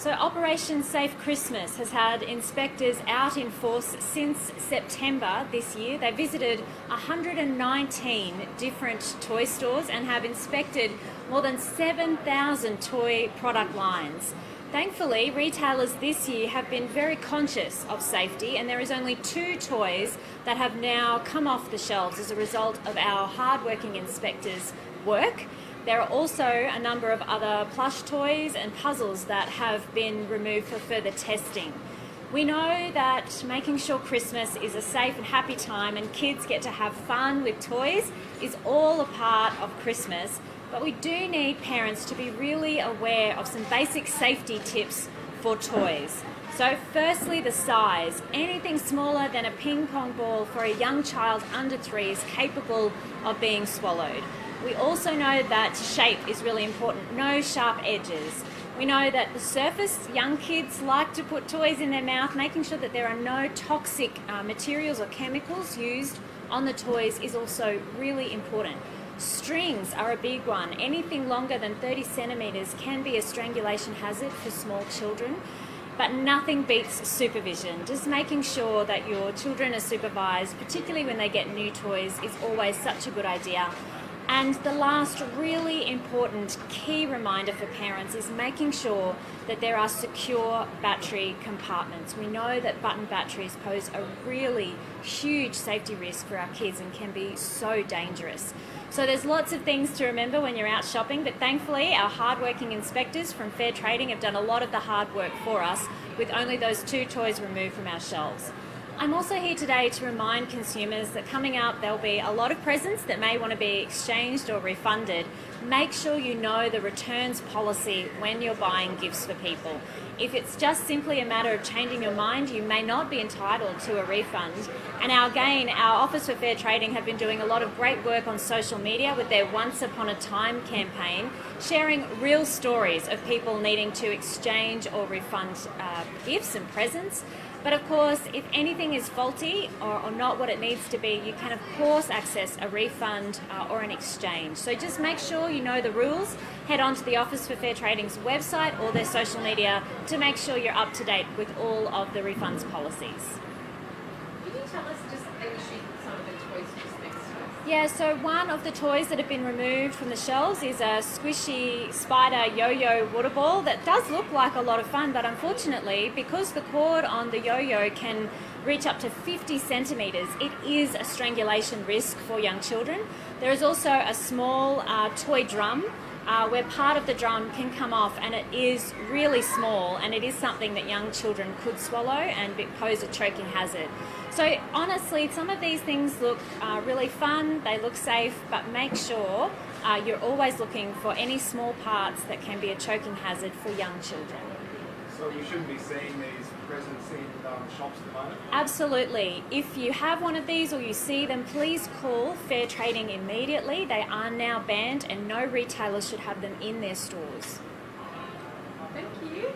So Operation Safe Christmas has had inspectors out in force since September this year. They visited 119 different toy stores and have inspected more than 7,000 toy product lines. Thankfully, retailers this year have been very conscious of safety, and there is only 2 toys that have now come off the shelves as a result of our hard-working inspectors' work. There are also a number of other plush toys and puzzles that have been removed for further testing. We know that making sure Christmas is a safe and happy time and kids get to have fun with toys is all a part of Christmas, but we do need parents to be really aware of some basic safety tips for toys. So firstly, the size. Anything smaller than a ping pong ball for a young child under 3 is capable of being swallowed. We also know that shape is really important, no sharp edges. We know that the surface, young kids like to put toys in their mouth, making sure that there are no toxic materials or chemicals used on the toys is also really important. Strings are a big one. Anything longer than 30 centimetres can be a strangulation hazard for small children. But nothing beats supervision. Just making sure that your children are supervised, particularly when they get new toys, is always such a good idea. And the last really important key reminder for parents is making sure that there are secure battery compartments. We know that button batteries pose a really huge safety risk for our kids and can be so dangerous. So there's lots of things to remember when you're out shopping, but thankfully our hardworking inspectors from Fair Trading have done a lot of the hard work for us with only those 2 toys removed from our shelves. I'm also here today to remind consumers that coming up there'll be a lot of presents that may want to be exchanged or refunded. Make sure you know the returns policy when you're buying gifts for people. If it's just simply a matter of changing your mind, you may not be entitled to a refund. And our Office for Fair Trading have been doing a lot of great work on social media with their Once Upon a Time campaign, sharing real stories of people needing to exchange or refund gifts and presents. But of course, if anything is faulty or not what it needs to be, you can of course access a refund or an exchange. So just make sure you know the rules. Head on to the Office for Fair Trading's website or their social media to make sure you're up to date with all of the refunds policies. Can you tell us just initially some of the toys just next to us? Yeah, so one of the toys that have been removed from the shelves is a squishy spider yo-yo water ball that does look like a lot of fun, but unfortunately, because the cord on the yo-yo can reach up to 50 centimetres, it is a strangulation risk for young children. There is also a small toy drum where part of the drum can come off, and it is really small, and it is something that young children could swallow and pose a choking hazard. So honestly, some of these things look really fun, they look safe, but make sure you're always looking for any small parts that can be a choking hazard for young children. So we shouldn't be seeing these presents in shops at the moment? Absolutely. If you have one of these or you see them, please call Fair Trading immediately. They are now banned and no retailer should have them in their stores. Thank you.